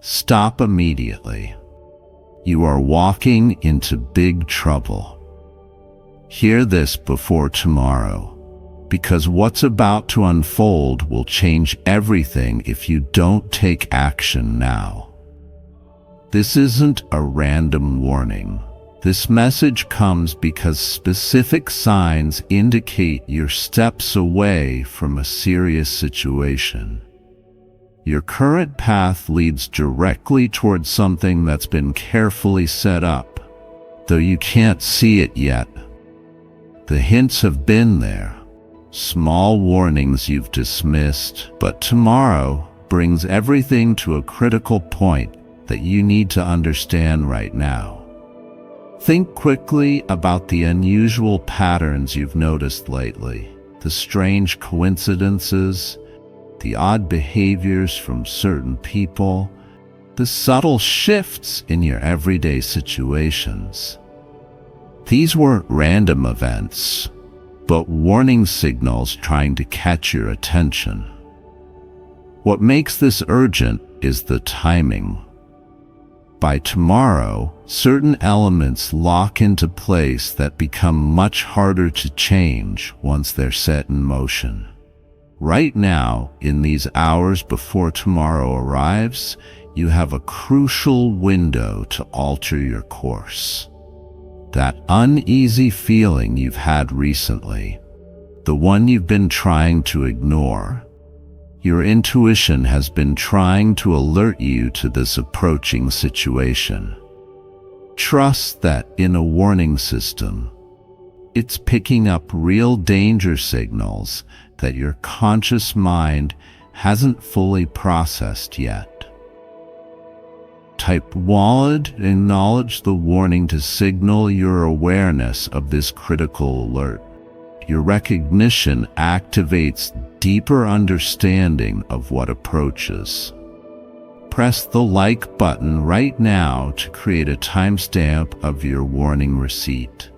Stop immediately. You are walking into big trouble. Hear this before tomorrow, because what's about to unfold will change everything if you don't take action now. This isn't a random warning. This message comes because specific signs indicate you're steps away from a serious situation. Your current path leads directly towards something that's been carefully set up, though you can't see it yet. The hints have been there, small warnings you've dismissed, but tomorrow brings everything to a critical point that you need to understand right now. Think quickly about the unusual patterns you've noticed lately, the strange coincidences, the odd behaviors from certain people, the subtle shifts in your everyday situations. These weren't random events, but warning signals trying to catch your attention. What makes this urgent is the timing. By tomorrow, certain elements lock into place that become much harder to change once they're set in motion. Right now, in these hours before tomorrow arrives, you have a crucial window to alter your course. That uneasy feeling you've had recently, the one you've been trying to ignore, your intuition has been trying to alert you to this approaching situation. Trust that in a warning system, it's picking up real danger signals that your conscious mind hasn't fully processed yet. Type "Walid," acknowledge the warning to signal your awareness of this critical alert. Your recognition activates deeper understanding of what approaches. Press the like button right now to create a timestamp of your warning receipt.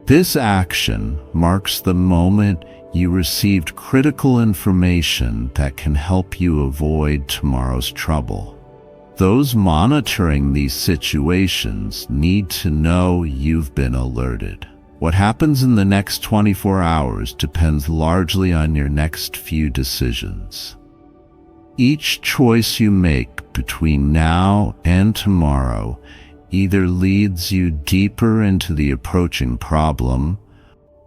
This action marks the moment you received critical information that can help you avoid tomorrow's trouble. Those monitoring these situations need to know you've been alerted. What happens in the next 24 hours depends largely on your next few decisions. Each choice you make between now and tomorrow either leads you deeper into the approaching problem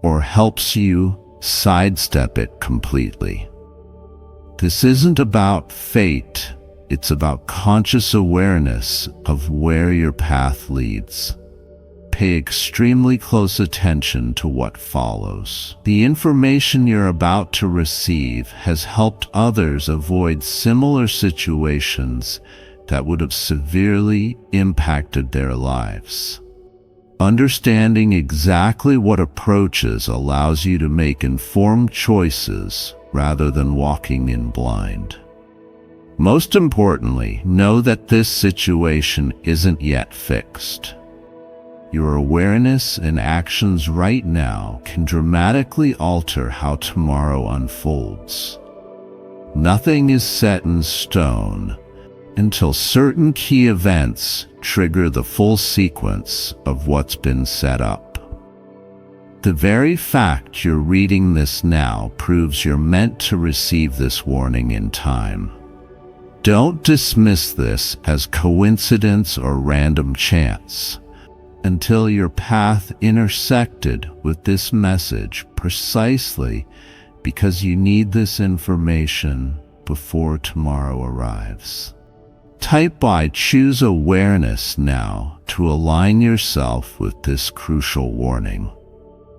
or helps you sidestep it completely. This isn't about fate. It's about conscious awareness of where your path leads. Pay extremely close attention to what follows. The information you're about to receive has helped others avoid similar situations that would have severely impacted their lives. Understanding exactly what approaches allows you to make informed choices rather than walking in blind. Most importantly, know that this situation isn't yet fixed. Your awareness and actions right now can dramatically alter how tomorrow unfolds. Nothing is set in stone until certain key events trigger the full sequence of what's been set up. The very fact you're reading this now proves you're meant to receive this warning in time. Don't dismiss this as coincidence or random chance until your path intersected with this message precisely because you need this information before tomorrow arrives. Type "I choose awareness" now to align yourself with this crucial warning.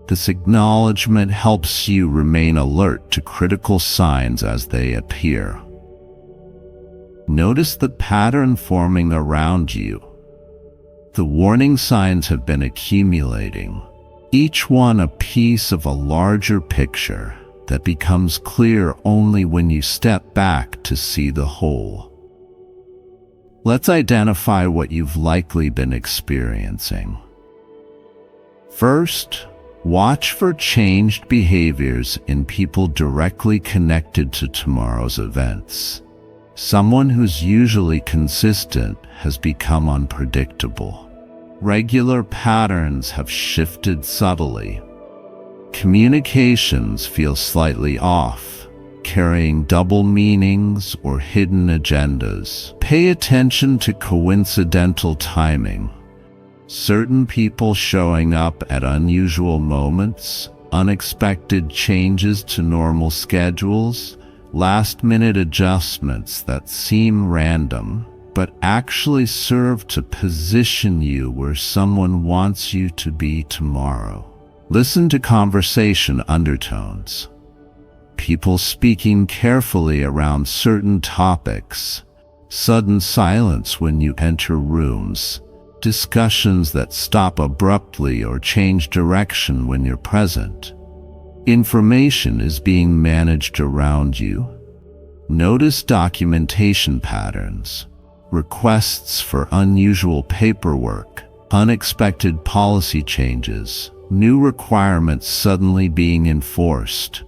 This acknowledgement helps you remain alert to critical signs as they appear. Notice the pattern forming around you. The warning signs have been accumulating, each one a piece of a larger picture that becomes clear only when you step back to see the whole. Let's identify what you've likely been experiencing. First, watch for changed behaviors in people directly connected to tomorrow's events. Someone who's usually consistent has become unpredictable. Regular patterns have shifted subtly. Communications feel slightly off, carrying double meanings or hidden agendas. Pay attention to coincidental timing. Certain people showing up at unusual moments, unexpected changes to normal schedules, last-minute adjustments that seem random, but actually serve to position you where someone wants you to be tomorrow. Listen to conversation undertones. People speaking carefully around certain topics, sudden silence when you enter rooms, discussions that stop abruptly or change direction when you're present. Information is being managed around you. Notice documentation patterns, requests for unusual paperwork, unexpected policy changes, new requirements suddenly being enforced.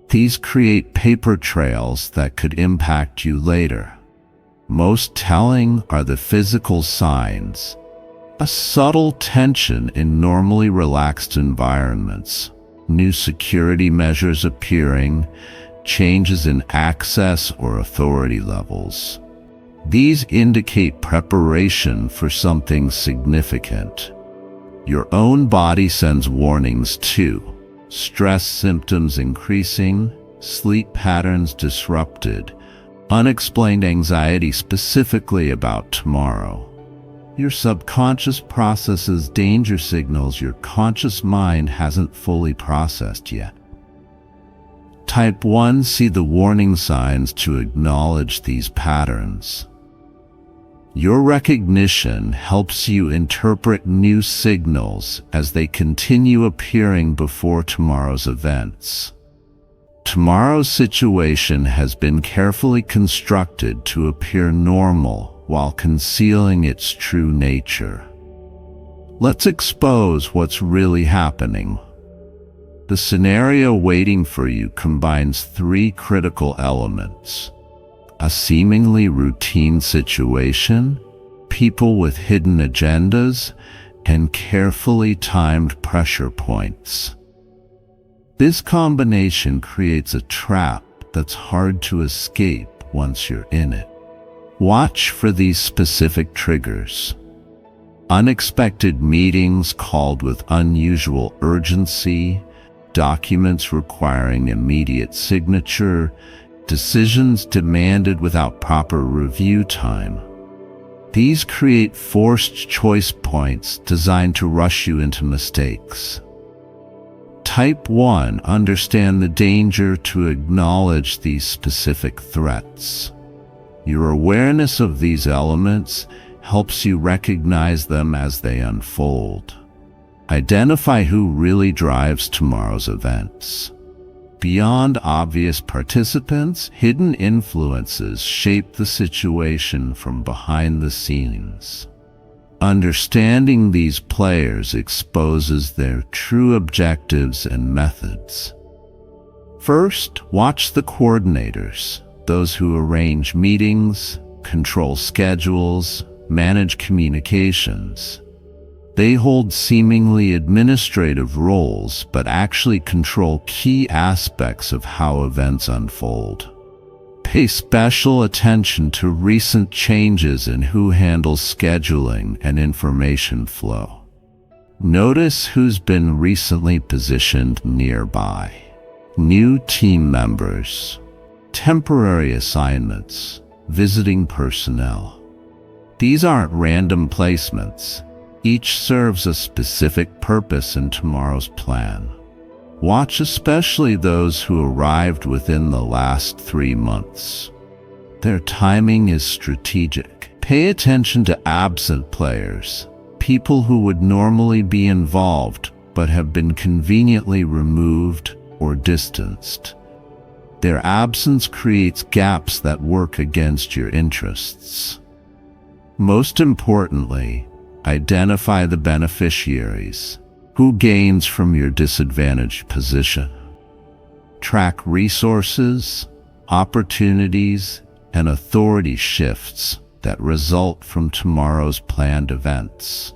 These create paper trails that could impact you later. Most telling are the physical signs. A subtle tension in normally relaxed environments, new security measures appearing, changes in access or authority levels. These indicate preparation for something significant. Your own body sends warnings too. Stress symptoms increasing, sleep patterns disrupted, unexplained anxiety specifically about tomorrow. Your subconscious processes danger signals your conscious mind hasn't fully processed yet. Type 1. See the warning signs to acknowledge these patterns. Your recognition helps you interpret new signals as they continue appearing before tomorrow's events. Tomorrow's situation has been carefully constructed to appear normal while concealing its true nature. Let's expose what's really happening. The scenario waiting for you combines three critical elements: a seemingly routine situation, people with hidden agendas, and carefully timed pressure points. This combination creates a trap that's hard to escape once you're in it. Watch for these specific triggers. Unexpected meetings called with unusual urgency, documents requiring immediate signature, decisions demanded without proper review time. These create forced choice points designed to rush you into mistakes. Type 1. Understand the danger to acknowledge these specific threats. Your awareness of these elements helps you recognize them as they unfold. Identify who really drives tomorrow's events. Beyond obvious participants, hidden influences shape the situation from behind the scenes. Understanding these players exposes their true objectives and methods. First, watch the coordinators, those who arrange meetings, control schedules, manage communications. They hold seemingly administrative roles, but actually control key aspects of how events unfold. Pay special attention to recent changes in who handles scheduling and information flow. Notice who's been recently positioned nearby. New team members, temporary assignments, visiting personnel. These aren't random placements. Each serves a specific purpose in tomorrow's plan. Watch especially those who arrived within the last 3 months. Their timing is strategic. Pay attention to absent players, people who would normally be involved but have been conveniently removed or distanced. Their absence creates gaps that work against your interests. Most importantly, identify the beneficiaries. Who gains from your disadvantaged position? Track resources, opportunities, and authority shifts that result from tomorrow's planned events.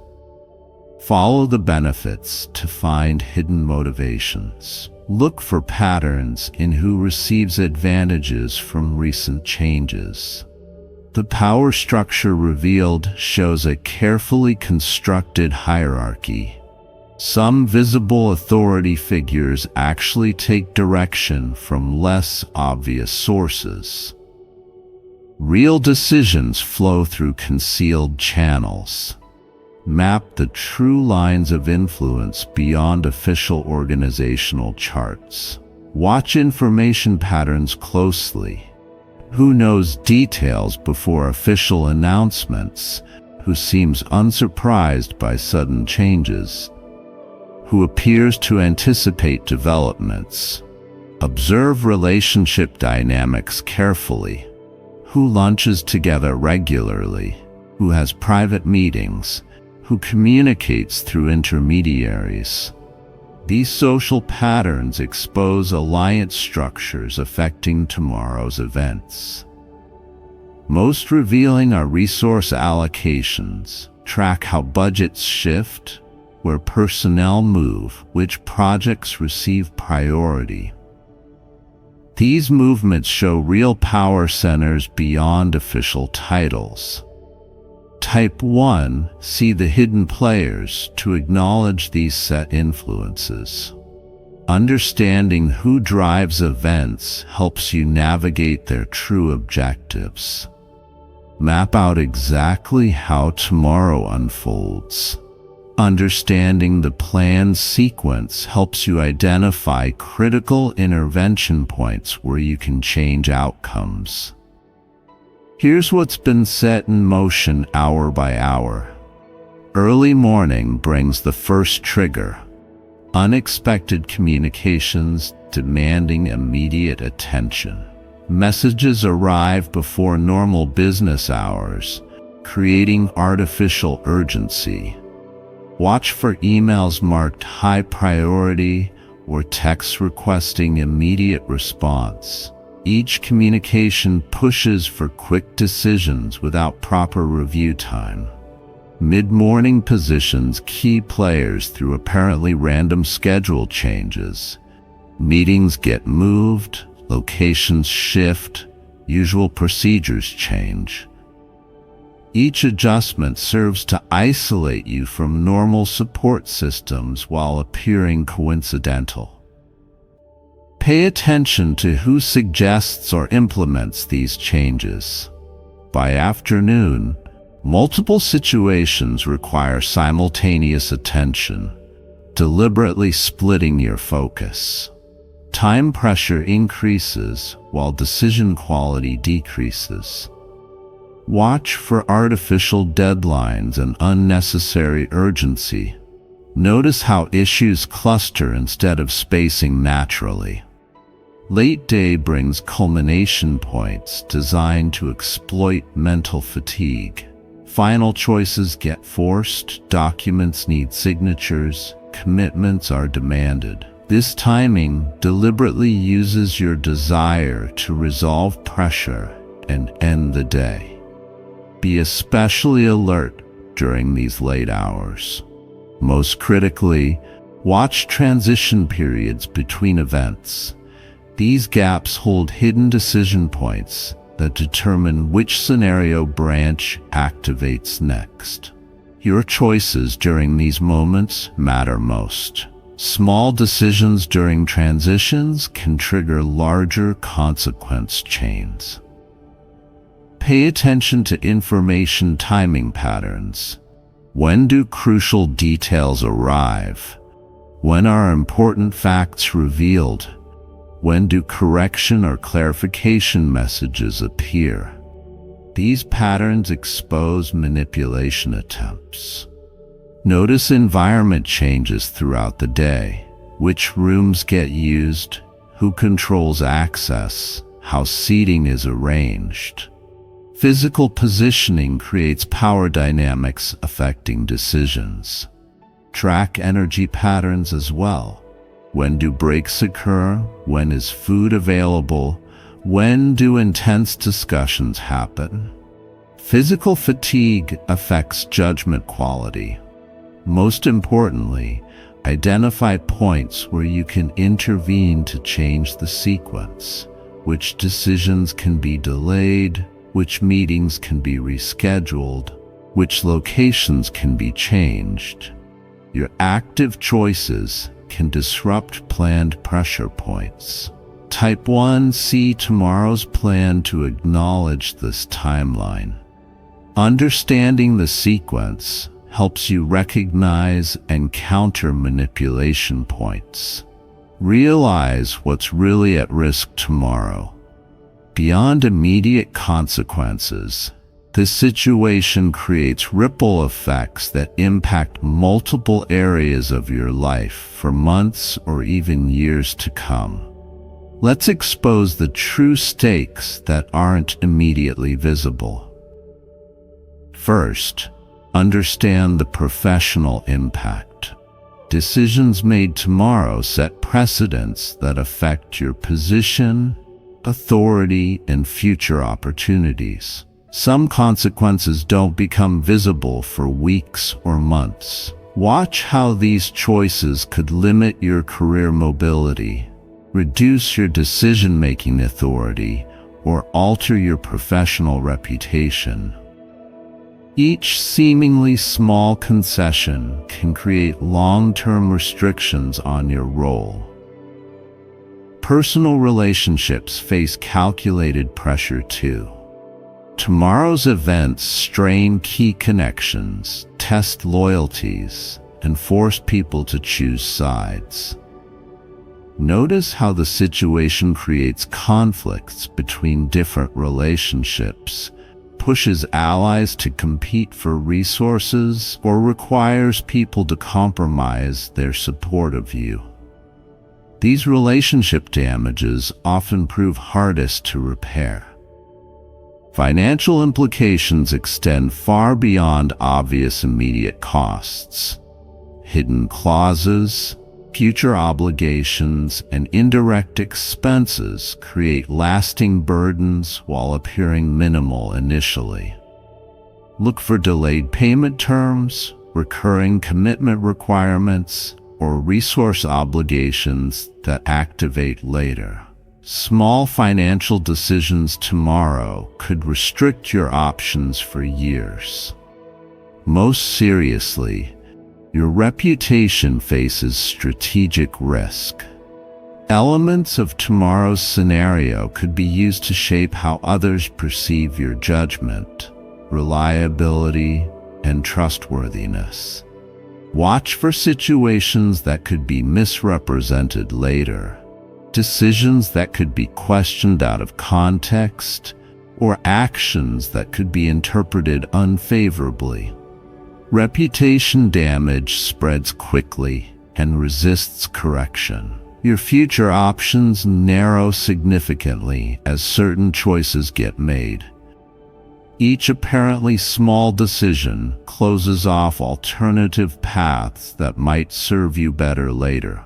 Follow the benefits to find hidden motivations. Look for patterns in who receives advantages from recent changes. The power structure revealed shows a carefully constructed hierarchy. Some visible authority figures actually take direction from less obvious sources. Real decisions flow through concealed channels. Map the true lines of influence beyond official organizational charts. Watch information patterns closely. Who knows details before official announcements? Who seems unsurprised by sudden changes? Who appears to anticipate developments? Observe relationship dynamics carefully. Who lunches together regularly? Who has private meetings? Who communicates through intermediaries? These social patterns expose alliance structures affecting tomorrow's events. Most revealing are resource allocations. Track how budgets shift, where personnel move, which projects receive priority. These movements show real power centers beyond official titles. Type 1. See the hidden players to acknowledge these set influences. Understanding who drives events helps you navigate their true objectives. Map out exactly how tomorrow unfolds. Understanding the planned sequence helps you identify critical intervention points where you can change outcomes. Here's what's been set in motion hour by hour. Early morning brings the first trigger. Unexpected communications demanding immediate attention. Messages arrive before normal business hours, creating artificial urgency. Watch for emails marked high priority or texts requesting immediate response. Each communication pushes for quick decisions without proper review time. Mid-morning positions key players through apparently random schedule changes. Meetings get moved, locations shift, usual procedures change. Each adjustment serves to isolate you from normal support systems while appearing coincidental. Pay attention to who suggests or implements these changes. By afternoon, multiple situations require simultaneous attention, deliberately splitting your focus. Time pressure increases while decision quality decreases. Watch for artificial deadlines and unnecessary urgency. Notice how issues cluster instead of spacing naturally. Late day brings culmination points designed to exploit mental fatigue. Final choices get forced, documents need signatures, commitments are demanded. This timing deliberately uses your desire to resolve pressure and end the day. Be especially alert during these late hours. Most critically, watch transition periods between events. These gaps hold hidden decision points that determine which scenario branch activates next. Your choices during these moments matter most. Small decisions during transitions can trigger larger consequence chains. Pay attention to information timing patterns. When do crucial details arrive? When are important facts revealed? When do correction or clarification messages appear? These patterns expose manipulation attempts. Notice environment changes throughout the day. Which rooms get used? Who controls access? How seating is arranged? Physical positioning creates power dynamics affecting decisions. Track energy patterns as well. When do breaks occur? When is food available? When do intense discussions happen? Physical fatigue affects judgment quality. Most importantly, identify points where you can intervene to change the sequence. Which decisions can be delayed, which meetings can be rescheduled, which locations can be changed. Your active choices can disrupt planned pressure points. Type 1. See tomorrow's plan to acknowledge this timeline. Understanding the sequence helps you recognize and counter manipulation points. Realize what's really at risk tomorrow. Beyond immediate consequences, this situation creates ripple effects that impact multiple areas of your life for months or even years to come. Let's expose the true stakes that aren't immediately visible. First, understand the professional impact. Decisions made tomorrow set precedents that affect your position, authority, and future opportunities. Some consequences don't become visible for weeks or months. Watch how these choices could limit your career mobility, reduce your decision-making authority, or alter your professional reputation. Each seemingly small concession can create long-term restrictions on your role. Personal relationships face calculated pressure too. Tomorrow's events strain key connections, test loyalties, and force people to choose sides. Notice how the situation creates conflicts between different relationships, pushes allies to compete for resources, or requires people to compromise their support of you. These relationship damages often prove hardest to repair. Financial implications extend far beyond obvious immediate costs. Hidden clauses, future obligations, and indirect expenses create lasting burdens while appearing minimal initially. Look for delayed payment terms, recurring commitment requirements, or resource obligations that activate later. Small financial decisions tomorrow could restrict your options for years. Most seriously, your reputation faces strategic risk. Elements of tomorrow's scenario could be used to shape how others perceive your judgment, reliability, and trustworthiness. Watch for situations that could be misrepresented later, decisions that could be questioned out of context, or actions that could be interpreted unfavorably. Reputation damage spreads quickly and resists correction. Your future options narrow significantly as certain choices get made. Each apparently small decision closes off alternative paths that might serve you better later.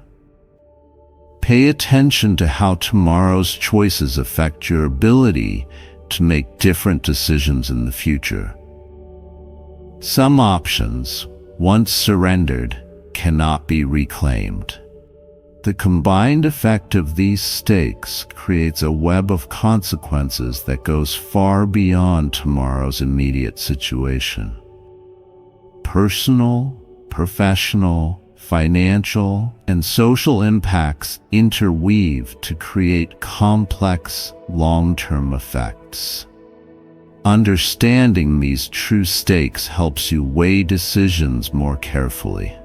Pay attention to how tomorrow's choices affect your ability to make different decisions in the future. Some options, once surrendered, cannot be reclaimed. The combined effect of these stakes creates a web of consequences that goes far beyond tomorrow's immediate situation. Personal, professional, financial, and social impacts interweave to create complex, long-term effects. Understanding these true stakes helps you weigh decisions more carefully.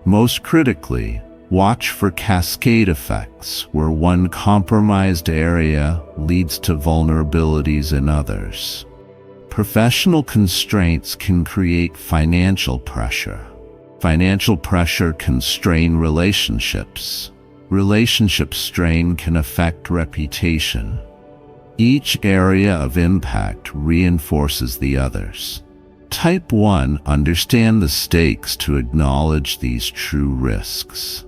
Most critically, watch for cascade effects where one compromised area leads to vulnerabilities in others. Professional constraints can create financial pressure. Financial pressure can strain relationships. Relationship strain can affect reputation. Each area of impact reinforces the others. Type 1. Understand the stakes to acknowledge these true risks.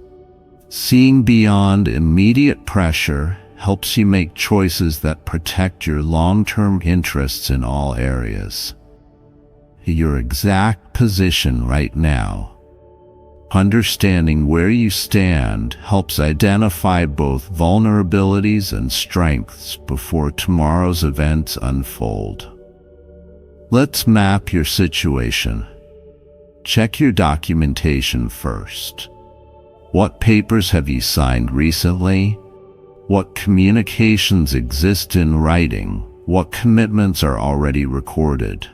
Seeing beyond immediate pressure helps you make choices that protect your long-term interests in all areas. Your exact position right now. Understanding where you stand helps identify both vulnerabilities and strengths before tomorrow's events unfold. Let's map your situation. Check your documentation first. What papers have you signed recently? What communications exist in writing? What commitments are already recorded?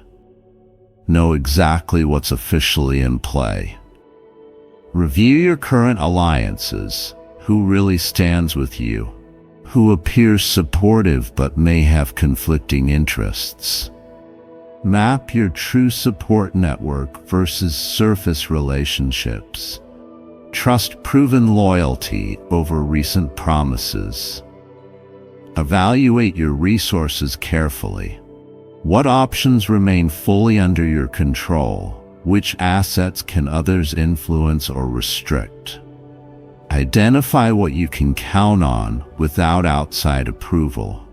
Know exactly what's officially in play. Review your current alliances. Who really stands with you? Who appears supportive but may have conflicting interests? Map your true support network versus surface relationships. Trust proven loyalty over recent promises. Evaluate your resources carefully. What options remain fully under your control? Which assets can others influence or restrict? Identify what you can count on without outside approval.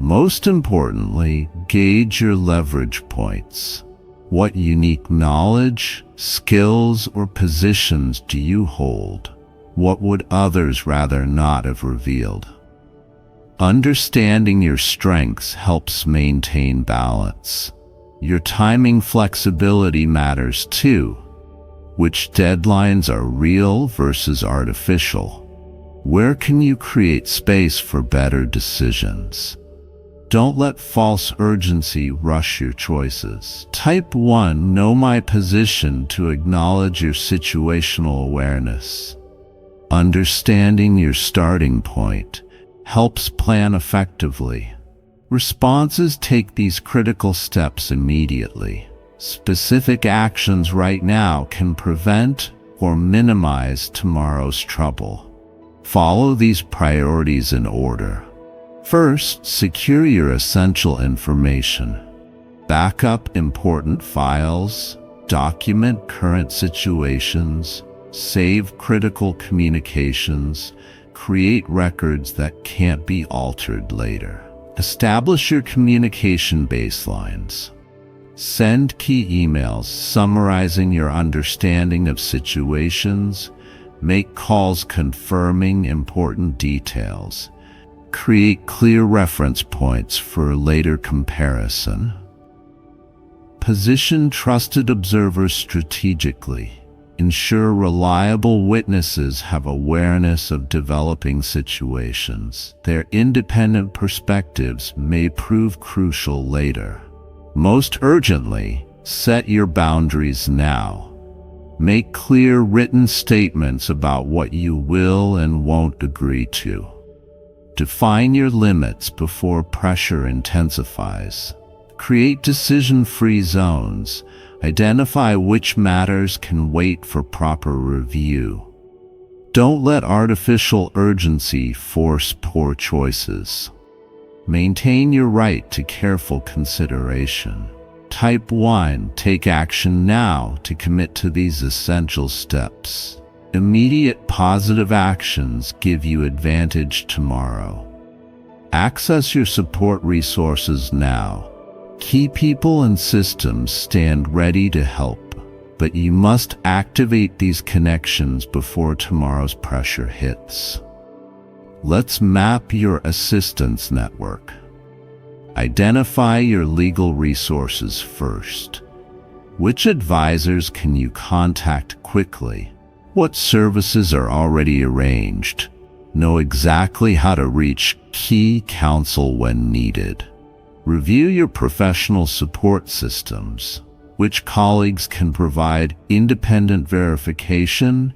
Most importantly, gauge your leverage points. What unique knowledge, skills, or positions do you hold? What would others rather not have revealed? Understanding your strengths helps maintain balance. Your timing flexibility matters too. Which deadlines are real versus artificial? Where can you create space for better decisions? Don't let false urgency rush your choices. Type 1. Know my position to acknowledge your situational awareness. Understanding your starting point helps plan effectively. Responses take these critical steps immediately. Specific actions right now can prevent or minimize tomorrow's trouble. Follow these priorities in order. First, secure your essential information. Back up important files, document current situations, save critical communications, create records that can't be altered later. Establish your communication baselines. Send key emails summarizing your understanding of situations. Make calls confirming important details. Create clear reference points for later comparison. Position trusted observers strategically. Ensure reliable witnesses have awareness of developing situations. Their independent perspectives may prove crucial later. Most urgently, set your boundaries now. Make clear written statements about what you will and won't agree to. Define your limits before pressure intensifies. Create decision-free zones. Identify which matters can wait for proper review. Don't let artificial urgency force poor choices. Maintain your right to careful consideration. Type 1. Take action now to commit to these essential steps. Immediate positive actions give you advantage tomorrow. Access your support resources now. Key people and systems stand ready to help, but you must activate these connections before tomorrow's pressure hits. Let's map your assistance network. Identify your legal resources first. Which advisors can you contact quickly? What services are already arranged? Know exactly how to reach key counsel when needed. Review your professional support systems. Which colleagues can provide independent verification?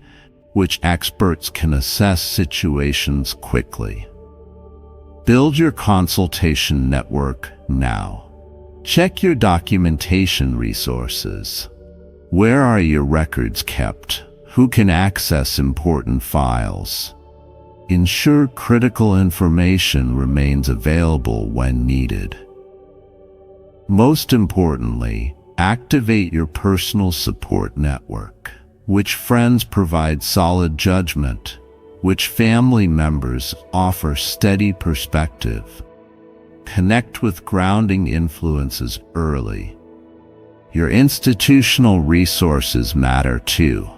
Which experts can assess situations quickly? Build your consultation network now. Check your documentation resources. Where are your records kept? Who can access important files? Ensure critical information remains available when needed. Most importantly, activate your personal support network. Which friends provide solid judgment? Which family members offer steady perspective? Connect with grounding influences early. Your institutional resources matter too.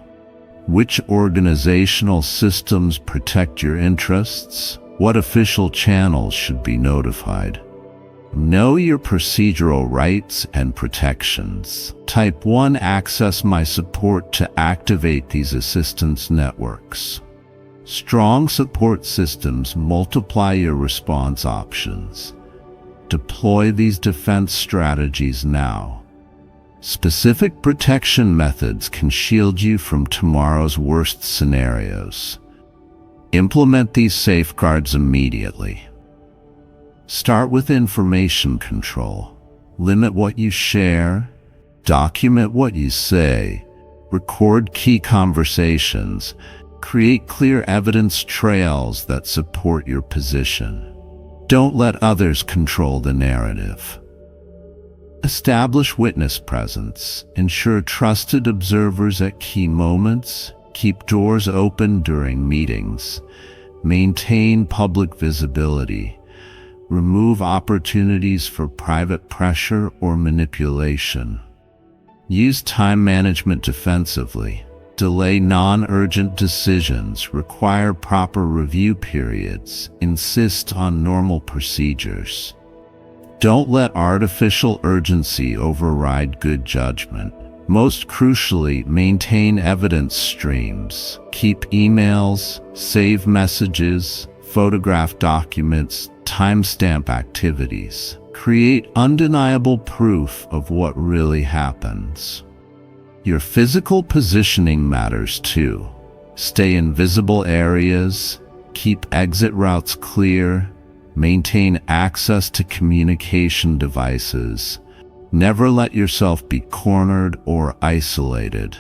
Which organizational systems protect your interests? What official channels should be notified? Know your procedural rights and protections. Type 1. Access my support to activate these assistance networks. Strong support systems multiply your response options. Deploy these defense strategies now. Specific protection methods can shield you from tomorrow's worst scenarios. Implement these safeguards immediately. Start with information control. Limit what you share. Document what you say. Record key conversations. Create clear evidence trails that support your position. Don't let others control the narrative. Establish witness presence. Ensure trusted observers at key moments. Keep doors open during meetings. Maintain public visibility. Remove opportunities for private pressure or manipulation. Use time management defensively. Delay non-urgent decisions. Require proper review periods. Insist on normal procedures. Don't let artificial urgency override good judgment. Most crucially, maintain evidence streams. Keep emails, save messages, photograph documents, timestamp activities. Create undeniable proof of what really happens. Your physical positioning matters too. Stay in visible areas, keep exit routes clear, maintain access to communication devices. Never let yourself be cornered or isolated.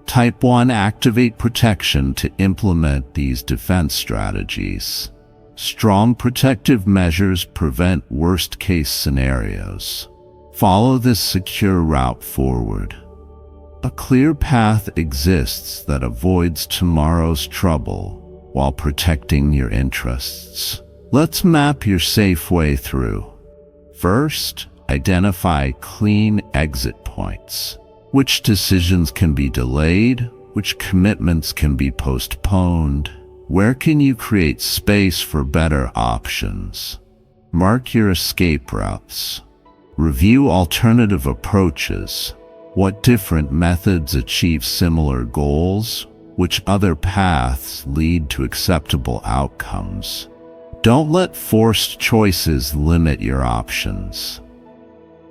Type 1. Activate protection to implement these defense strategies. Strong protective measures prevent worst-case scenarios. Follow this secure route forward. A clear path exists that avoids tomorrow's trouble while protecting your interests. Let's map your safe way through. First, identify clean exit points. Which decisions can be delayed? Which commitments can be postponed? Where can you create space for better options? Mark your escape routes. Review alternative approaches. What different methods achieve similar goals? Which other paths lead to acceptable outcomes? Don't let forced choices limit your options.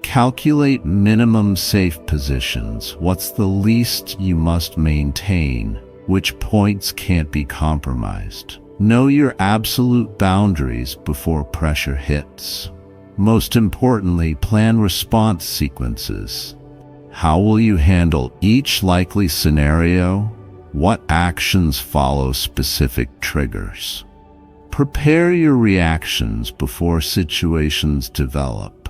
Calculate minimum safe positions. What's the least you must maintain? Which points can't be compromised? Know your absolute boundaries before pressure hits. Most importantly, plan response sequences. How will you handle each likely scenario? What actions follow specific triggers? Prepare your reactions before situations develop.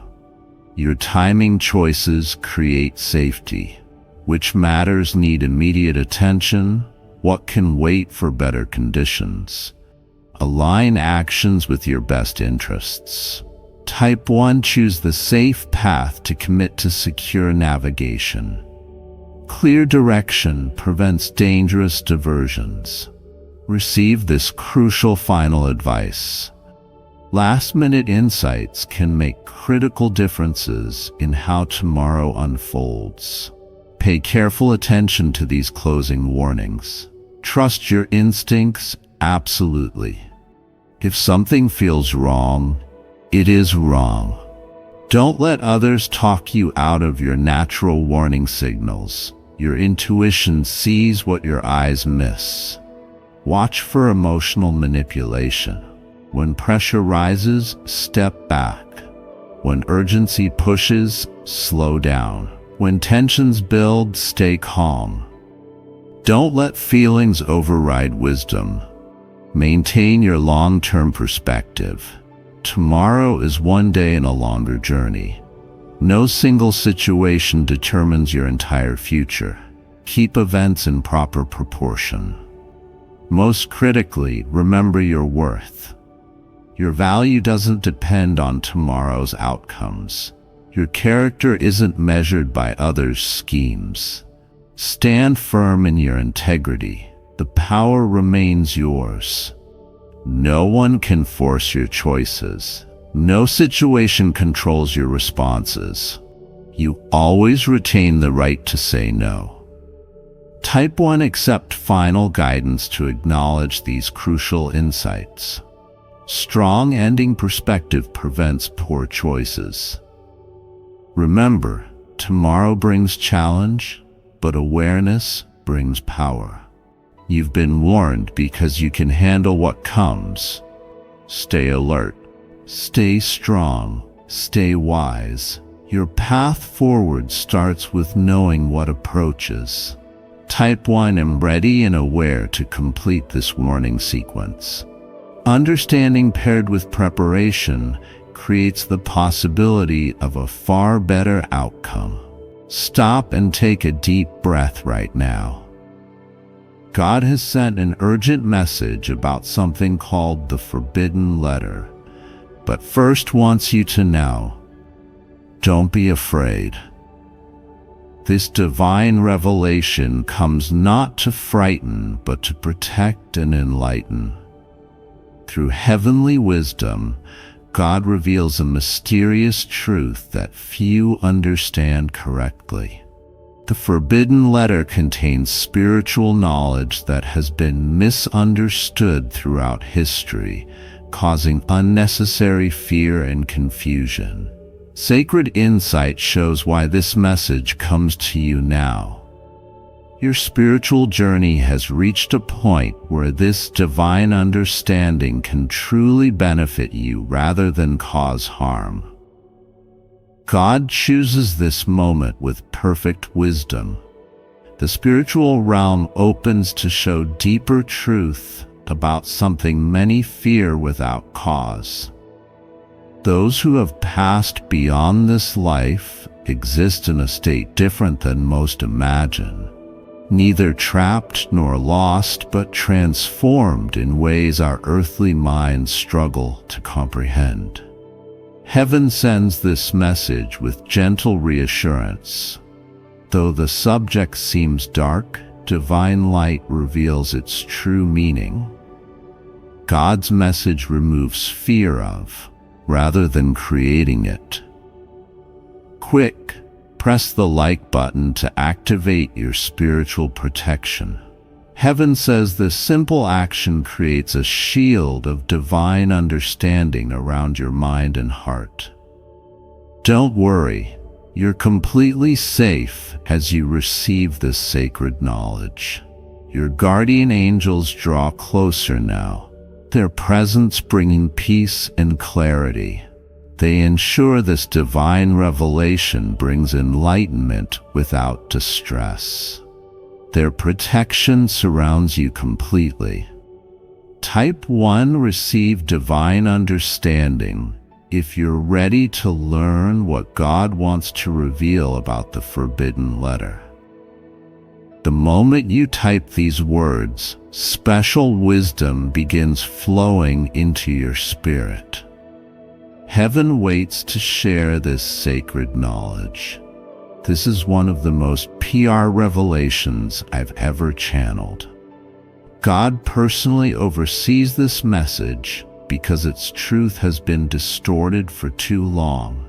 Your timing choices create safety. Which matters need immediate attention? What can wait for better conditions? Align actions with your best interests. Type 1. Choose the safe path to commit to secure navigation. Clear direction prevents dangerous diversions. Receive this crucial final advice. Last-minute insights can make critical differences in how tomorrow unfolds. Pay careful attention to these closing warnings. Trust your instincts absolutely. If something feels wrong, it is wrong. Don't let others talk you out of your natural warning signals. Your intuition sees what your eyes miss. Watch for emotional manipulation. When pressure rises, step back. When urgency pushes, slow down. When tensions build, stay calm. Don't let feelings override wisdom. Maintain your long-term perspective. Tomorrow is one day in a longer journey. No single situation determines your entire future. Keep events in proper proportion. Most critically, remember your worth. Your value doesn't depend on tomorrow's outcomes. Your character isn't measured by others' schemes. Stand firm in your integrity. The power remains yours. No one can force your choices. No situation controls your responses. You always retain the right to say no. Type 1. Accept final guidance to acknowledge these crucial insights. Strong ending perspective prevents poor choices. Remember, tomorrow brings challenge, but awareness brings power. You've been warned because you can handle what comes. Stay alert. Stay strong. Stay wise. Your path forward starts with knowing what approaches. Type 1. Am ready and aware to complete this warning sequence. Understanding paired with preparation creates the possibility of a far better outcome. Stop and take a deep breath right now. God has sent an urgent message about something called the Forbidden Letter, but first wants you to know, don't be afraid. This divine revelation comes not to frighten, but to protect and enlighten. Through heavenly wisdom, God reveals a mysterious truth that few understand correctly. The Forbidden Letter contains spiritual knowledge that has been misunderstood throughout history, causing unnecessary fear and confusion. Sacred insight shows why this message comes to you now. Your spiritual journey has reached a point where this divine understanding can truly benefit you rather than cause harm. God chooses this moment with perfect wisdom. The spiritual realm opens to show deeper truth about something many fear without cause. Those who have passed beyond this life exist in a state different than most imagine. Neither trapped nor lost, but transformed in ways our earthly minds struggle to comprehend. Heaven sends this message with gentle reassurance. Though the subject seems dark, divine light reveals its true meaning. God's message removes fear of, rather than creating it. Quick, press the like button to activate your spiritual protection. Heaven says this simple action creates a shield of divine understanding around your mind and heart. Don't worry, you're completely safe as you receive this sacred knowledge. Your guardian angels draw closer now, their presence bringing peace and clarity. They ensure this divine revelation brings enlightenment without distress. Their protection surrounds you completely. Type 1. Receive divine understanding. If you're ready to learn what God wants to reveal about the Forbidden Letter. The moment you type these words, special wisdom begins flowing into your spirit. Heaven waits to share this sacred knowledge. This is one of the most PR revelations I've ever channeled. God personally oversees this message because its truth has been distorted for too long.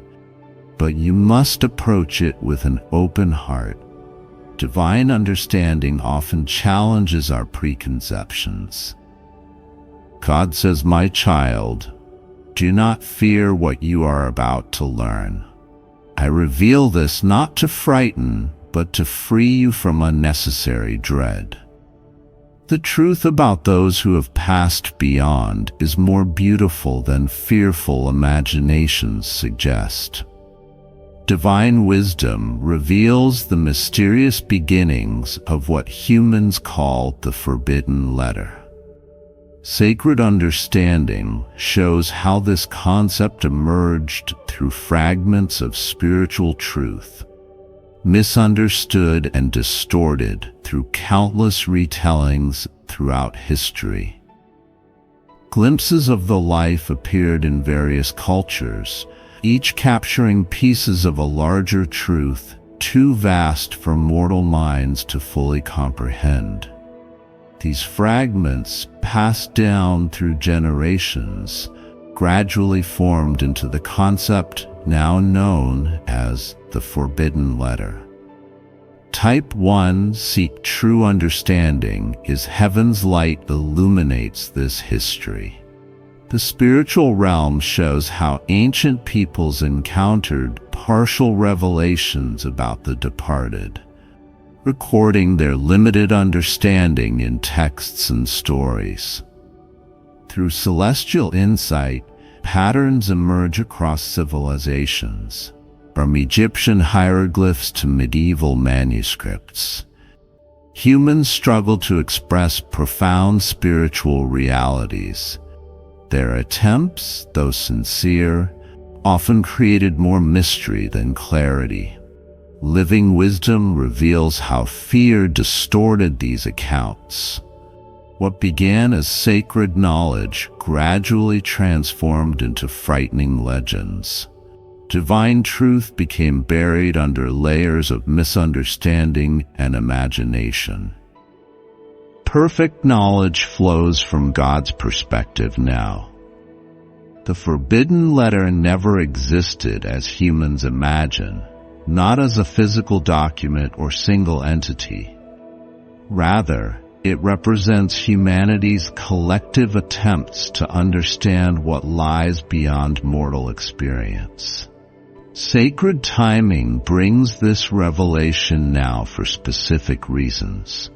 But you must approach it with an open heart. Divine understanding often challenges our preconceptions. God says, "My child, do not fear what you are about to learn. I reveal this not to frighten, but to free you from unnecessary dread." The truth about those who have passed beyond is more beautiful than fearful imaginations suggest. Divine wisdom reveals the mysterious beginnings of what humans call the Forbidden Letter. Sacred understanding shows how this concept emerged through fragments of spiritual truth, misunderstood and distorted through countless retellings throughout history. Glimpses of the life appeared in various cultures, each capturing pieces of a larger truth, too vast for mortal minds to fully comprehend. These fragments, passed down through generations, gradually formed into the concept now known as the Forbidden Letter. Type 1, Seek True Understanding, is heaven's light illuminates this history. The spiritual realm shows how ancient peoples encountered partial revelations about the departed, recording their limited understanding in texts and stories. Through celestial insight, patterns emerge across civilizations, from Egyptian hieroglyphs to medieval manuscripts. Humans struggle to express profound spiritual realities. Their attempts, though sincere, often created more mystery than clarity. Living wisdom reveals how fear distorted these accounts. What began as sacred knowledge gradually transformed into frightening legends. Divine truth became buried under layers of misunderstanding and imagination. Perfect knowledge flows from God's perspective now. The Forbidden Letter never existed as humans imagine, not as a physical document or single entity. Rather, it represents humanity's collective attempts to understand what lies beyond mortal experience. Sacred timing brings this revelation now for specific reasons.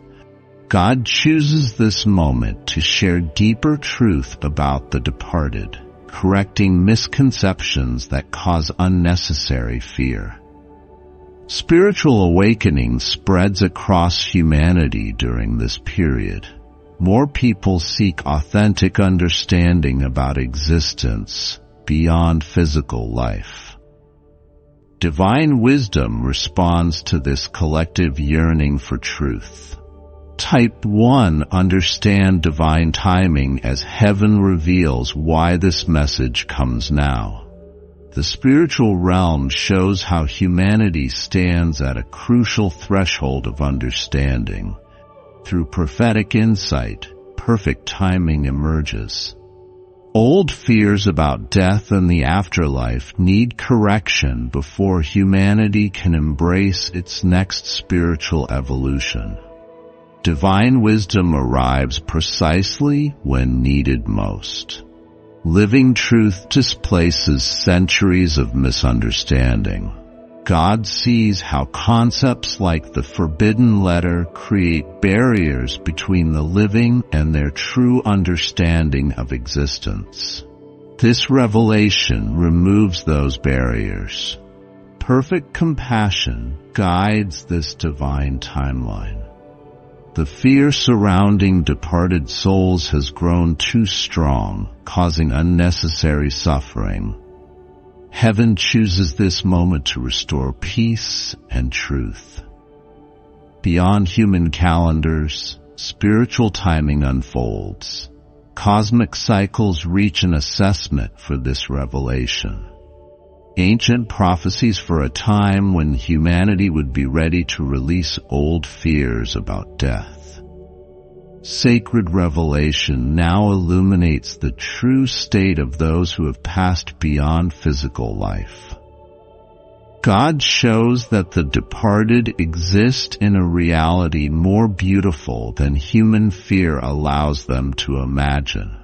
God chooses this moment to share deeper truth about the departed, correcting misconceptions that cause unnecessary fear. Spiritual awakening spreads across humanity during this period. More people seek authentic understanding about existence beyond physical life. Divine wisdom responds to this collective yearning for truth. Type 1, Understand divine timing as heaven reveals why this message comes now. The spiritual realm shows how humanity stands at a crucial threshold of understanding. Through prophetic insight, perfect timing emerges. Old fears about death and the afterlife need correction before humanity can embrace its next spiritual evolution. Divine wisdom arrives precisely when needed most. Living truth displaces centuries of misunderstanding. God sees how concepts like the Forbidden Letter create barriers between the living and their true understanding of existence. This revelation removes those barriers. Perfect compassion guides this divine timeline. The fear surrounding departed souls has grown too strong, causing unnecessary suffering. Heaven chooses this moment to restore peace and truth. Beyond human calendars, spiritual timing unfolds. Cosmic cycles reach an assessment for this revelation. Ancient prophecies for a time when humanity would be ready to release old fears about death. Sacred revelation now illuminates the true state of those who have passed beyond physical life. God shows that the departed exist in a reality more beautiful than human fear allows them to imagine.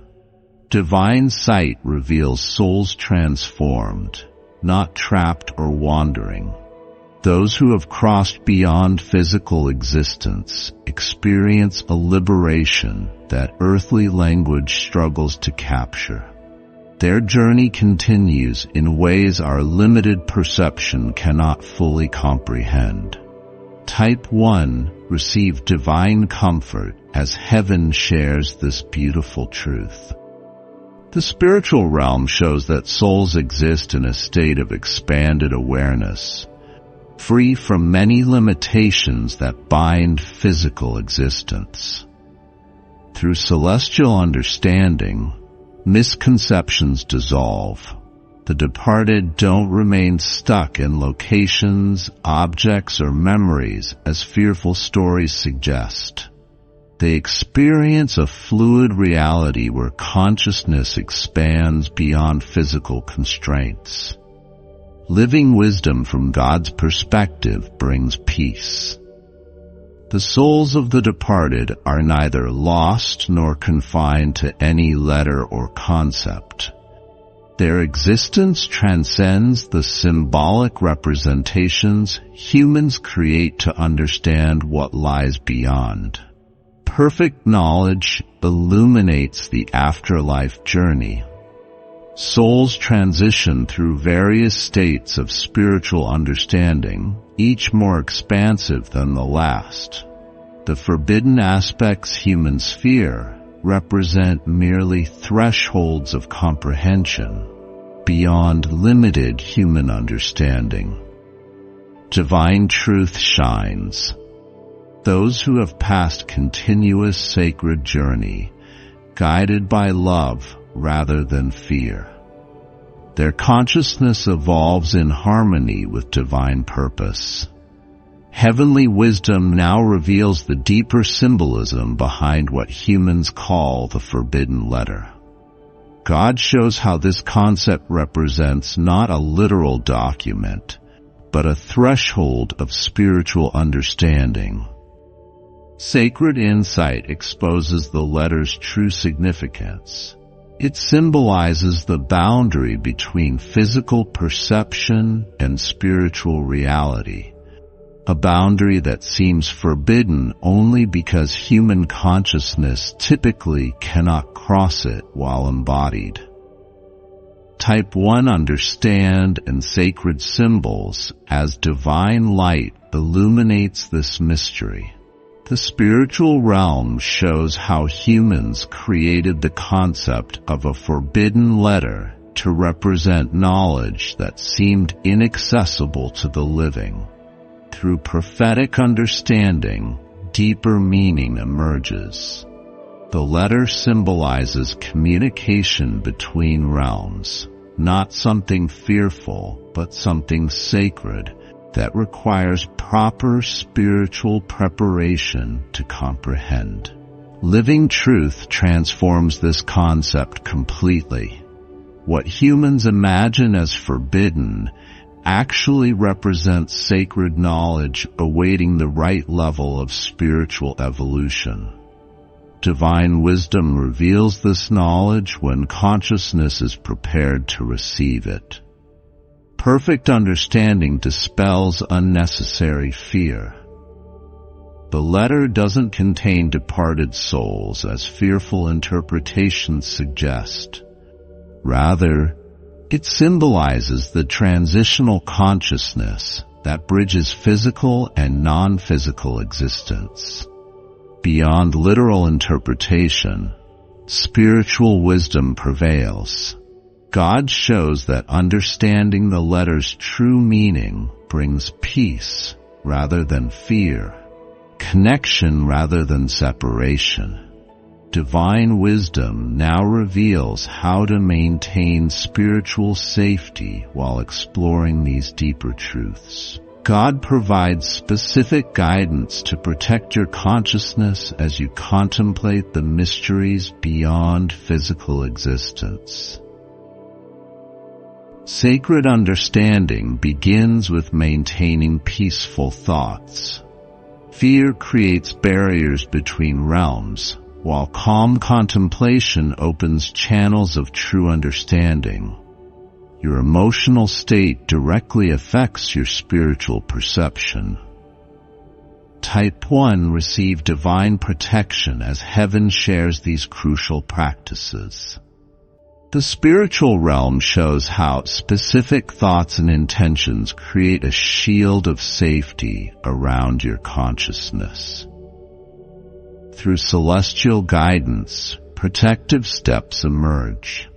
Divine sight reveals souls transformed, not trapped or wandering. Those who have crossed beyond physical existence experience a liberation that earthly language struggles to capture. Their journey continues in ways our limited perception cannot fully comprehend. Type 1, Receive divine comfort as heaven shares this beautiful truth. The spiritual realm shows that souls exist in a state of expanded awareness, free from many limitations that bind physical existence. Through celestial understanding, misconceptions dissolve. The departed don't remain stuck in locations, objects, or memories as fearful stories suggest. They experience a fluid reality where consciousness expands beyond physical constraints. Living wisdom from God's perspective brings peace. The souls of the departed are neither lost nor confined to any letter or concept. Their existence transcends the symbolic representations humans create to understand what lies beyond. Perfect knowledge illuminates the afterlife journey. Souls transition through various states of spiritual understanding, each more expansive than the last. The forbidden aspects humans fear represent merely thresholds of comprehension, beyond limited human understanding. Divine truth shines. Those who have passed continuous sacred journey, guided by love rather than fear. Their consciousness evolves in harmony with divine purpose. Heavenly wisdom now reveals the deeper symbolism behind what humans call the forbidden letter. God shows how this concept represents not a literal document, but a threshold of spiritual understanding. Sacred insight exposes the letter's true significance. It symbolizes the boundary between physical perception and spiritual reality, a boundary that seems forbidden only because human consciousness typically cannot cross it while embodied. Type 1 understand and sacred symbols as divine light illuminates this mystery. The spiritual realm shows how humans created the concept of a forbidden letter to represent knowledge that seemed inaccessible to the living. Through prophetic understanding, deeper meaning emerges. The letter symbolizes communication between realms, not something fearful, but something sacred that requires proper spiritual preparation to comprehend. Living truth transforms this concept completely. What humans imagine as forbidden actually represents sacred knowledge awaiting the right level of spiritual evolution. Divine wisdom reveals this knowledge when consciousness is prepared to receive it. Perfect understanding dispels unnecessary fear. The letter doesn't contain departed souls as fearful interpretations suggest. Rather, it symbolizes the transitional consciousness that bridges physical and non-physical existence. Beyond literal interpretation, spiritual wisdom prevails. God shows that understanding the letter's true meaning brings peace rather than fear, connection rather than separation. Divine wisdom now reveals how to maintain spiritual safety while exploring these deeper truths. God provides specific guidance to protect your consciousness as you contemplate the mysteries beyond physical existence. Sacred understanding begins with maintaining peaceful thoughts. Fear creates barriers between realms, while calm contemplation opens channels of true understanding. Your emotional state directly affects your spiritual perception. Type 1 receive divine protection as heaven shares these crucial practices. The spiritual realm shows how specific thoughts and intentions create a shield of safety around your consciousness. Through celestial guidance, protective steps emerge.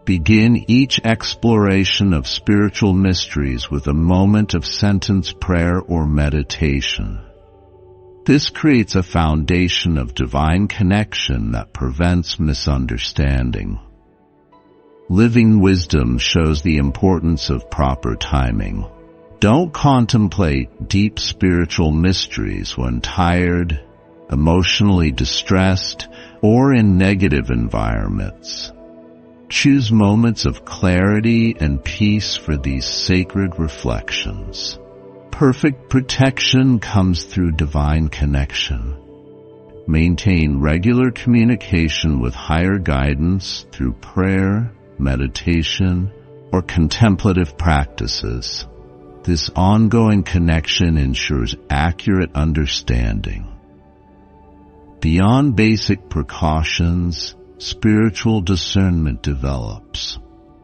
Begin each exploration of spiritual mysteries with a moment of sentence prayer or meditation. This creates a foundation of divine connection that prevents misunderstanding. Living wisdom shows the importance of proper timing. Don't contemplate deep spiritual mysteries when tired, emotionally distressed, or in negative environments. Choose moments of clarity and peace for these sacred reflections. Perfect protection comes through divine connection. Maintain regular communication with higher guidance through prayer, meditation, or contemplative practices. This ongoing connection ensures accurate understanding. Beyond basic precautions, spiritual discernment develops.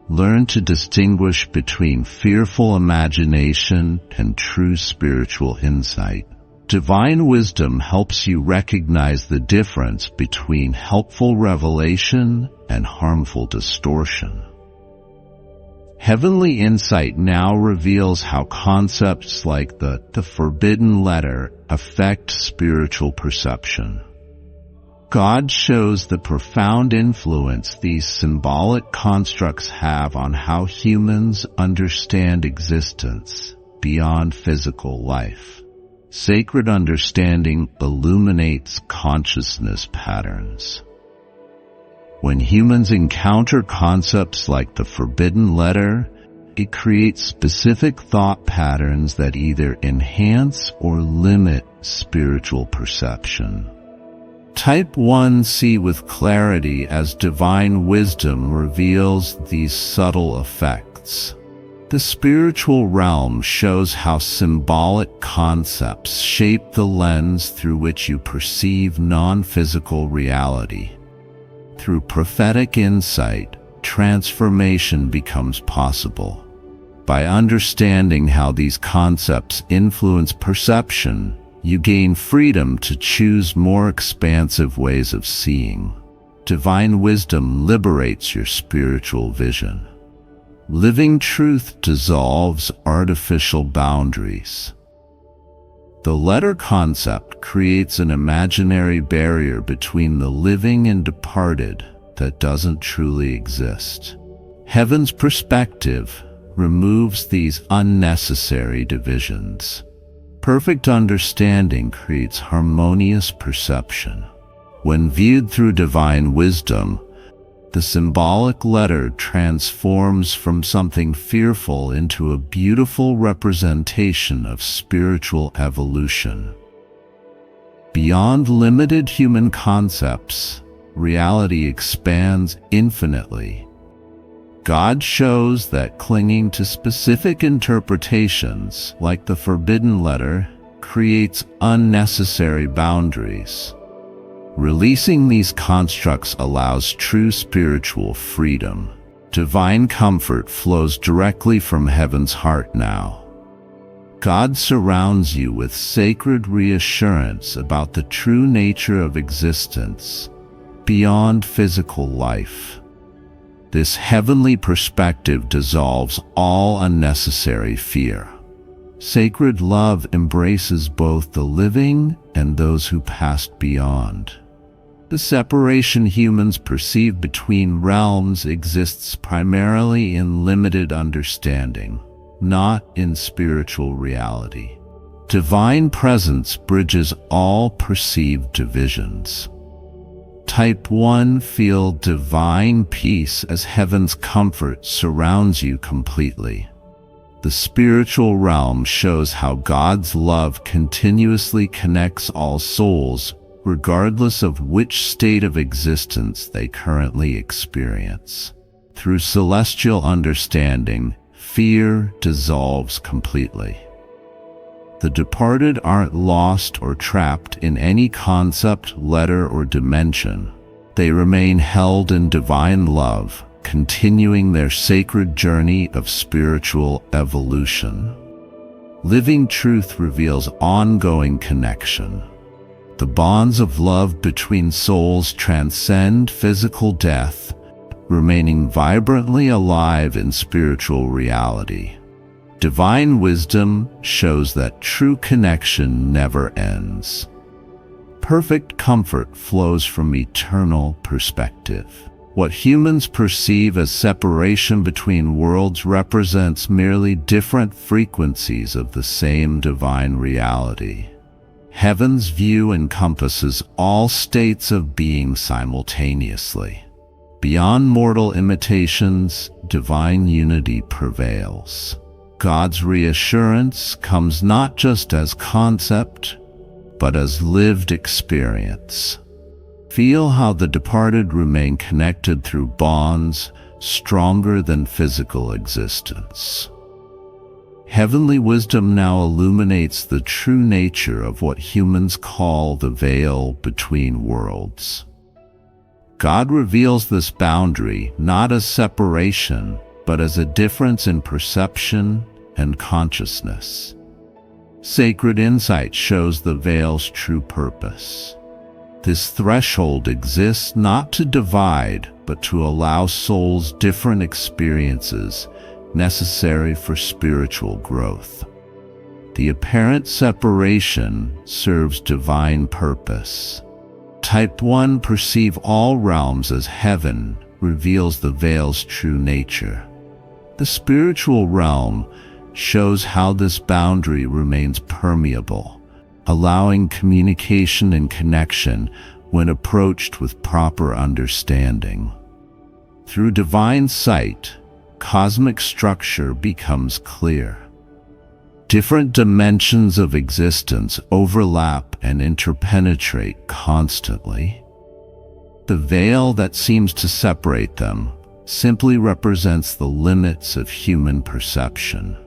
Learn to distinguish between fearful imagination and true spiritual insight. Divine wisdom helps you recognize the difference between helpful revelation and harmful distortion. Heavenly insight now reveals how concepts like the forbidden letter affect spiritual perception. God shows the profound influence these symbolic constructs have on how humans understand existence beyond physical life. Sacred understanding illuminates consciousness patterns. When humans encounter concepts like the forbidden letter, it creates specific thought patterns that either enhance or limit spiritual perception. Type 1 see with clarity as divine wisdom reveals these subtle effects. The spiritual realm shows how symbolic concepts shape the lens through which you perceive non-physical reality. Through prophetic insight, transformation becomes possible. By understanding how these concepts influence perception, you gain freedom to choose more expansive ways of seeing. Divine wisdom liberates your spiritual vision. Living truth dissolves artificial boundaries. The letter concept creates an imaginary barrier between the living and departed that doesn't truly exist. Heaven's perspective removes these unnecessary divisions. Perfect understanding creates harmonious perception. When viewed through divine wisdom, the symbolic letter transforms from something fearful into a beautiful representation of spiritual evolution. Beyond limited human concepts, reality expands infinitely. God shows that clinging to specific interpretations, like the forbidden letter, creates unnecessary boundaries. Releasing these constructs allows true spiritual freedom. Divine comfort flows directly from heaven's heart now. God surrounds you with sacred reassurance about the true nature of existence beyond physical life. This heavenly perspective dissolves all unnecessary fear. Sacred love embraces both the living and those who passed beyond. The separation humans perceive between realms exists primarily in limited understanding, not in spiritual reality. Divine presence bridges all perceived divisions. Type 1 feel divine peace as heaven's comfort surrounds you completely. The spiritual realm shows how God's love continuously connects all souls, regardless of which state of existence they currently experience. Through celestial understanding, fear dissolves completely. The departed aren't lost or trapped in any concept, letter, or dimension. They remain held in divine love, continuing their sacred journey of spiritual evolution. Living truth reveals ongoing connection. The bonds of love between souls transcend physical death, remaining vibrantly alive in spiritual reality. Divine wisdom shows that true connection never ends. Perfect comfort flows from eternal perspective. What humans perceive as separation between worlds represents merely different frequencies of the same divine reality. Heaven's view encompasses all states of being simultaneously. Beyond mortal imitations, divine unity prevails. God's reassurance comes not just as concept, but as lived experience. Feel how the departed remain connected through bonds stronger than physical existence. Heavenly wisdom now illuminates the true nature of what humans call the veil between worlds. God reveals this boundary not as separation, but as a difference in perception and consciousness. Sacred insight shows the veil's true purpose. This threshold exists not to divide, but to allow souls different experiences necessary for spiritual growth. The apparent separation serves divine purpose. Type 1 perceive all realms as heaven reveals the veil's true nature. The spiritual realm shows how this boundary remains permeable, allowing communication and connection when approached with proper understanding. Through divine sight, cosmic structure becomes clear. Different dimensions of existence overlap and interpenetrate constantly. The veil that seems to separate them simply represents the limits of human perception.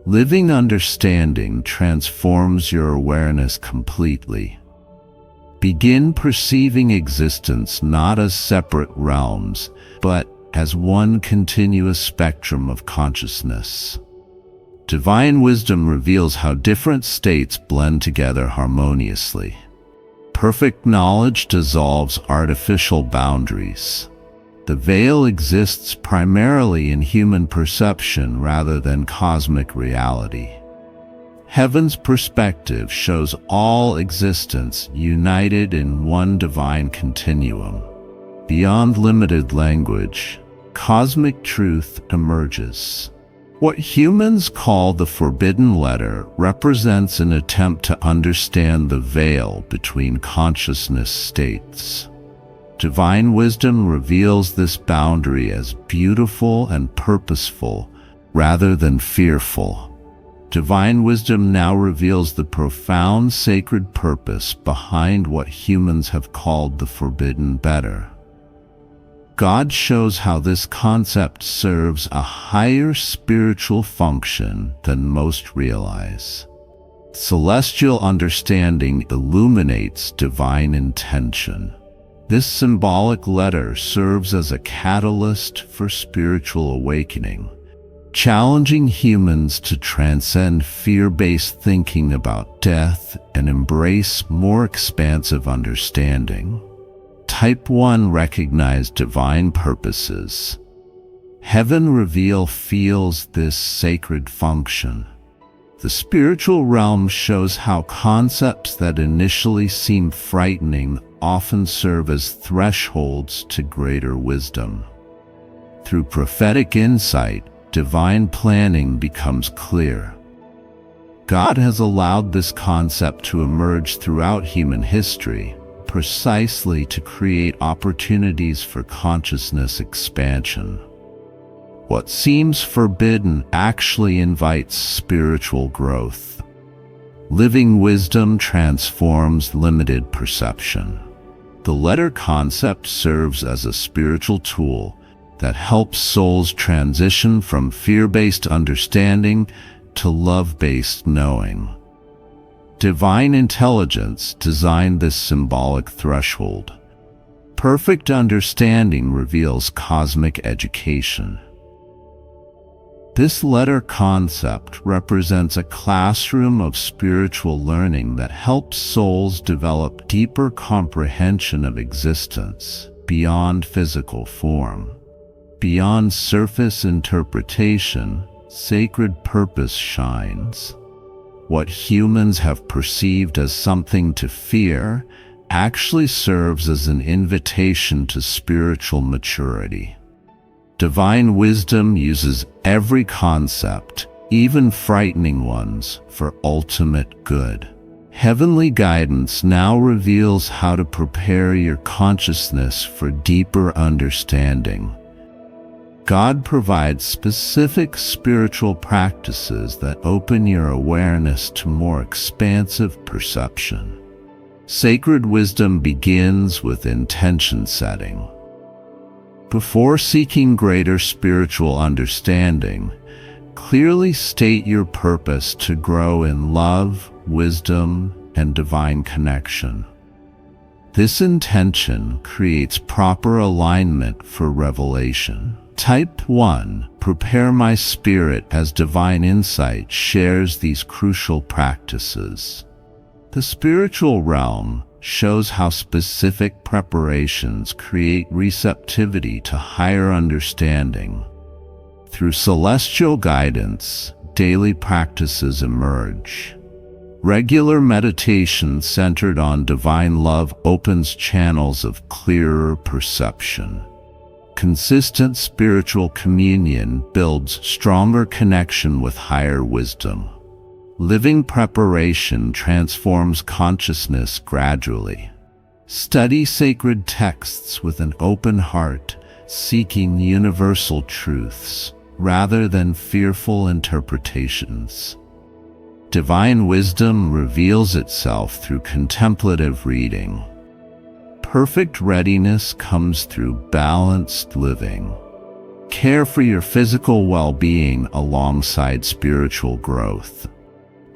Living understanding transforms your awareness completely. Begin perceiving existence not as separate realms, but as one continuous spectrum of consciousness. Divine wisdom reveals how different states blend together harmoniously. Perfect knowledge dissolves artificial boundaries. The veil exists primarily in human perception rather than cosmic reality. Heaven's perspective shows all existence united in one divine continuum. Beyond limited language, cosmic truth emerges. What humans call the forbidden letter represents an attempt to understand the veil between consciousness states. Divine wisdom reveals this boundary as beautiful and purposeful rather than fearful. Divine wisdom now reveals the profound sacred purpose behind what humans have called the forbidden better. God shows how this concept serves a higher spiritual function than most realize. Celestial understanding illuminates divine intention. This symbolic letter serves as a catalyst for spiritual awakening, challenging humans to transcend fear-based thinking about death and embrace more expansive understanding. Type 1 recognize divine purposes. Heaven reveal feels this sacred function. The spiritual realm shows how concepts that initially seem frightening often serve as thresholds to greater wisdom. Through prophetic insight, divine planning becomes clear. God has allowed this concept to emerge throughout human history, precisely to create opportunities for consciousness expansion. What seems forbidden actually invites spiritual growth. Living wisdom transforms limited perception. The letter concept serves as a spiritual tool that helps souls transition from fear-based understanding to love-based knowing. Divine intelligence designed this symbolic threshold. Perfect understanding reveals cosmic education. This letter concept represents a classroom of spiritual learning that helps souls develop deeper comprehension of existence beyond physical form. Beyond surface interpretation, sacred purpose shines. what humans have perceived as something to fear actually serves as an invitation to spiritual maturity. Divine wisdom uses every concept, even frightening ones, for ultimate good. Heavenly guidance now reveals how to prepare your consciousness for deeper understanding. God provides specific spiritual practices that open your awareness to more expansive perception. Sacred wisdom begins with intention setting. Before seeking greater spiritual understanding, clearly state your purpose to grow in love, wisdom, and divine connection. This intention creates proper alignment for revelation. Type 1. Prepare my spirit as divine insight shares these crucial practices. The spiritual realm shows how specific preparations create receptivity to higher understanding. Through celestial guidance, daily practices emerge. Regular meditation centered on divine love opens channels of clearer perception. Consistent spiritual communion builds stronger connection with higher wisdom. Living preparation transforms consciousness gradually. Study sacred texts with an open heart, seeking universal truths rather than fearful interpretations. Divine wisdom reveals itself through contemplative reading. Perfect readiness comes through balanced living. Care for your physical well-being alongside spiritual growth.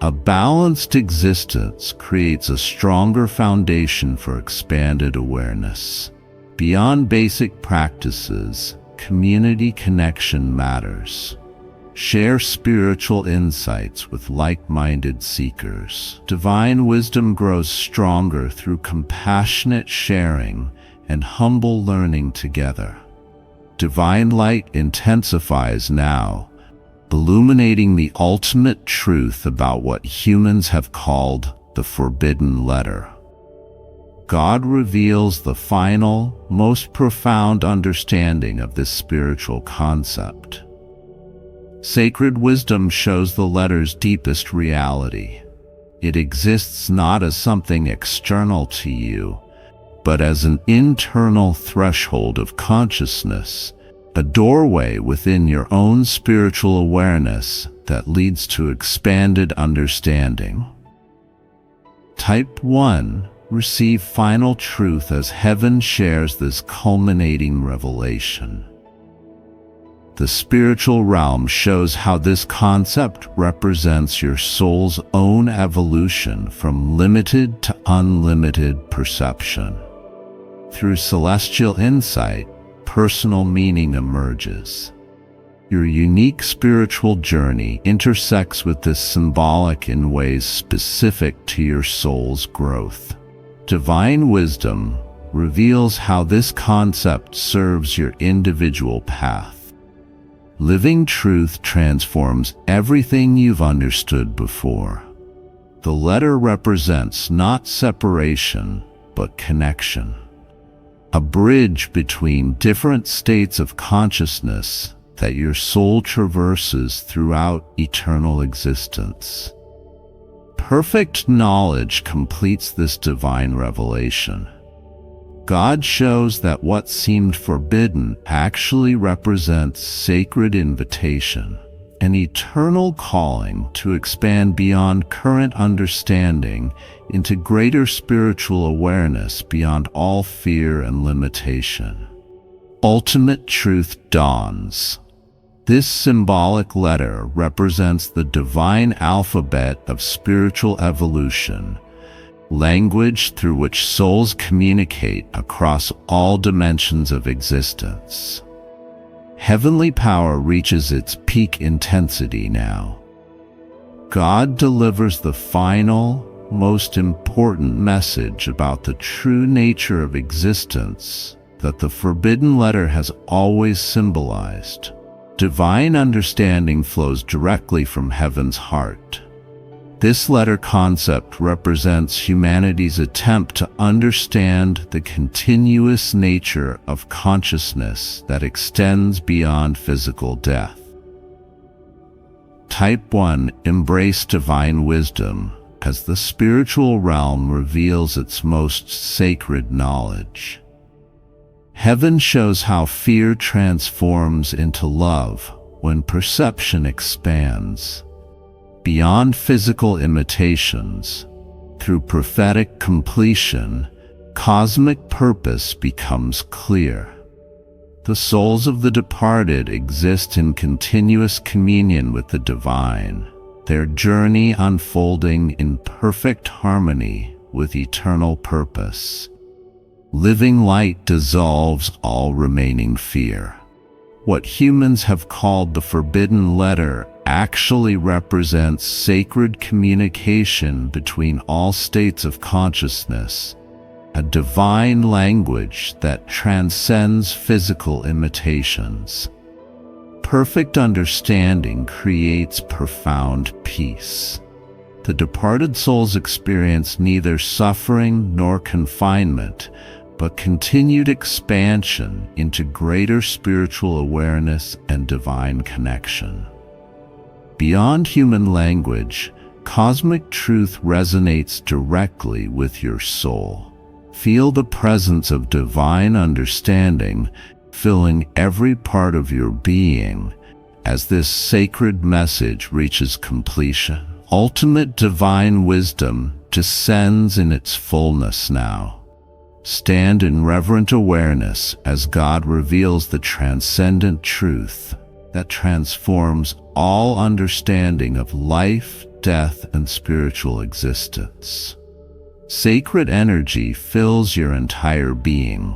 A balanced existence creates a stronger foundation for expanded awareness. Beyond basic practices, community connection matters. Share spiritual insights with like-minded seekers. Divine wisdom grows stronger through compassionate sharing and humble learning together. Divine light intensifies now, illuminating the ultimate truth about what humans have called the forbidden letter. God reveals the final, most profound understanding of this spiritual concept. Sacred wisdom shows the letter's deepest reality. It exists not as something external to you, but as an internal threshold of consciousness, a doorway within your own spiritual awareness that leads to expanded understanding. Type 1. Receive final truth as heaven shares this culminating revelation. The spiritual realm shows how this concept represents your soul's own evolution from limited to unlimited perception. Through celestial insight, personal meaning emerges. Your unique spiritual journey intersects with this symbolic in ways specific to your soul's growth. Divine wisdom reveals how this concept serves your individual path. Living truth transforms everything you've understood before. The letter represents not separation, but connection. A bridge between different states of consciousness that your soul traverses throughout eternal existence. Perfect knowledge completes this divine revelation. God shows that what seemed forbidden actually represents sacred invitation, an eternal calling to expand beyond current understanding into greater spiritual awareness beyond all fear and limitation. Ultimate truth dawns. This symbolic letter represents the divine alphabet of spiritual evolution, language through which souls communicate across all dimensions of existence. Heavenly power reaches its peak intensity now. God delivers the final, most important message about the true nature of existence that the forbidden letter has always symbolized. Divine understanding flows directly from heaven's heart. This letter concept represents humanity's attempt to understand the continuous nature of consciousness that extends beyond physical death. Type 1. Embrace divine wisdom as the spiritual realm reveals its most sacred knowledge. Heaven shows how fear transforms into love when perception expands. Beyond physical imitations, through prophetic completion, cosmic purpose becomes clear. The souls of the departed exist in continuous communion with the divine, their journey unfolding in perfect harmony with eternal purpose. Living light dissolves all remaining fear. What humans have called the forbidden letter actually represents sacred communication between all states of consciousness, a divine language that transcends physical imitations. Perfect understanding creates profound peace. The departed souls experience neither suffering nor confinement, but continued expansion into greater spiritual awareness and divine connection. Beyond human language, cosmic truth resonates directly with your soul. Feel the presence of divine understanding filling every part of your being as this sacred message reaches completion. Ultimate divine wisdom descends in its fullness now. Stand in reverent awareness as God reveals the transcendent truth that transforms all understanding of life, death, and spiritual existence. Sacred energy fills your entire being.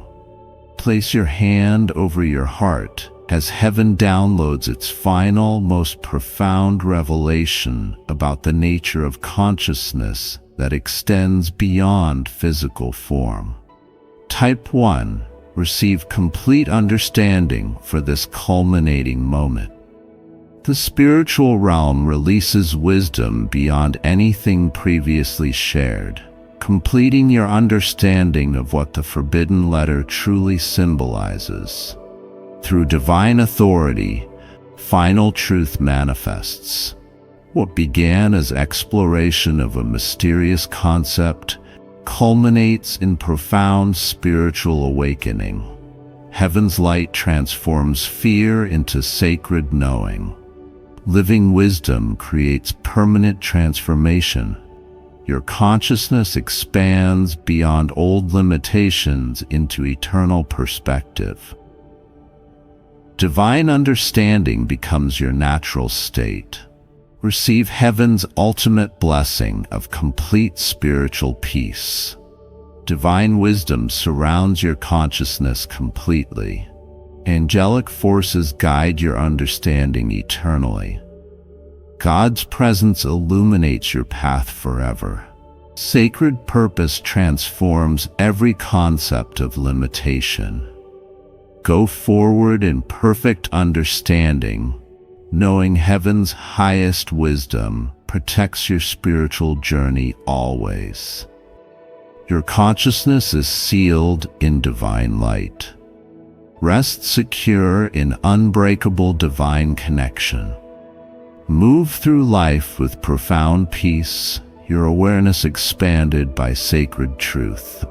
Place your hand over your heart as heaven downloads its final, most profound revelation about the nature of consciousness that extends beyond physical form. Type 1. Receive complete understanding for this culminating moment. The spiritual realm releases wisdom beyond anything previously shared, completing your understanding of what the forbidden letter truly symbolizes. Through divine authority, final truth manifests. What began as exploration of a mysterious concept culminates in profound spiritual awakening. Heaven's light transforms fear into sacred knowing. Living wisdom creates permanent transformation. Your consciousness expands beyond old limitations into eternal perspective. Divine understanding becomes your natural state. Receive heaven's ultimate blessing of complete spiritual peace. Divine wisdom surrounds your consciousness completely. Angelic forces guide your understanding eternally. God's presence illuminates your path forever. Sacred purpose transforms every concept of limitation. Go forward in perfect understanding, knowing heaven's highest wisdom protects your spiritual journey always. Your consciousness is sealed in divine light. Rest secure in unbreakable divine connection. Move through life with profound peace, your awareness expanded by sacred truth.